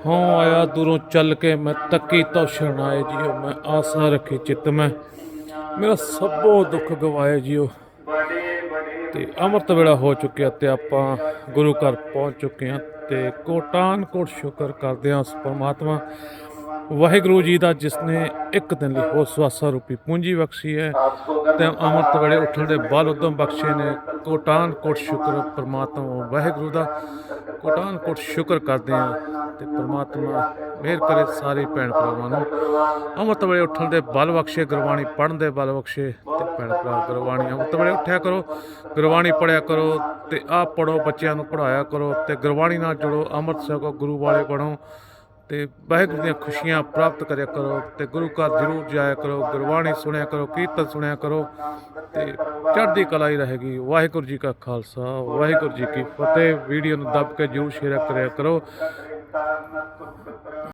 हों आया दूरों चल के मैं तकी तो शरणाए जियो मैं आशा रखी चित में मेरा सबो दुख गवाए जियो। ਤੇ ਅੰਮ੍ਰਿਤ ਵੇਲਾ ਹੋ ਚੁੱਕਿਆ ਤੇ ਆਪਾਂ ਗੁਰੂ ਘਰ ਪਹੁੰਚ ਚੁੱਕੇ ਹਾਂ ਤੇ ਕੋਟਾਨ ਕੋਟ ਸ਼ੁਕਰ ਕਰਦੇ ਹਾਂ ਉਸ ਪਰਮਾਤਮਾ ਵਾਹਿਗੁਰੂ ਜੀ ਦਾ ਜਿਸ ਨੇ ਇੱਕ ਦਿਨ ਲਈ ਹੋਰ ਸਵਾਸਾ ਰੂਪੀ ਪੂੰਜੀ ਬਖਸ਼ੀ ਹੈ ਤੇ ਅੰਮ੍ਰਿਤ ਵੇਲੇ ਉੱਠਣ ਦੇ ਬਲ ਉਦਮ ਬਖਸ਼ੇ ਨੇ। ਕੋਟਾਨ ਕੋਟ ਸ਼ੁਕਰ ਪਰਮਾਤਮਾ ਵਾਹਿਗੁਰੂ ਦਾ ਕੋਟਾਨ ਕੋਟ ਸ਼ੁਕਰ ਕਰਦੇ ਹਾਂ ਤੇ ਪਰਮਾਤਮਾ ਮਿਹਰ ਕਰੇ ਸਾਰੇ ਭੈਣ ਭਰਾਵਾਂ ਨੂੰ ਅੰਮ੍ਰਿਤ ਵੇਲੇ ਉੱਠਣ ਦੇ ਬਲ ਬਖਸ਼ੇ, ਗੁਰਬਾਣੀ ਪੜ੍ਹਨ ਦੇ ਬਲ ਬਖਸ਼ੇ ਤੇ ਭੈਣ ਭਰਾ ਗੁਰਬਾਣੀ ਅੰਮ੍ਰਿਤ ਵੇਲੇ ਉੱਠਿਆ ਕਰੋ, ਗੁਰਬਾਣੀ ਪੜ੍ਹਿਆ ਕਰੋ ਤੇ ਆਪ ਪੜ੍ਹੋ, ਬੱਚਿਆਂ ਨੂੰ ਪੜ੍ਹਾਇਆ ਕਰੋ ਤੇ ਗੁਰਬਾਣੀ ਨਾਲ ਜੁੜੋ, ਅੰਮ੍ਰਿਤ ਛਕੋ, ਗੁਰੂ ਵਾਲੇ ਬਣੋ ਤੇ ਵਾਹਿਗੁਰੂ ਦੀਆਂ ਖੁਸ਼ੀਆਂ ਪ੍ਰਾਪਤ ਕਰਿਆ ਕਰੋ ਤੇ ਗੁਰੂ ਘਰ ਜ਼ਰੂਰ ਜਾਇਆ ਕਰੋ, ਗੁਰਬਾਣੀ ਸੁਣਿਆ ਕਰੋ, ਕੀਰਤਨ ਸੁਣਿਆ ਕਰੋ ਤੇ ਚੜ੍ਹਦੀ ਕਲਾ ਹੀ ਰਹੇਗੀ। ਵਾਹਿਗੁਰੂ ਜੀ ਕਾ ਖਾਲਸਾ, ਵਾਹਿਗੁਰੂ ਜੀ ਕੀ ਫਤਿਹ। ਵੀਡੀਓ ਨੂੰ ਦੱਬ ਕੇ ਜ਼ਰੂਰ ਸ਼ੇਅਰ ਕਰਿਆ ਕਰੋ।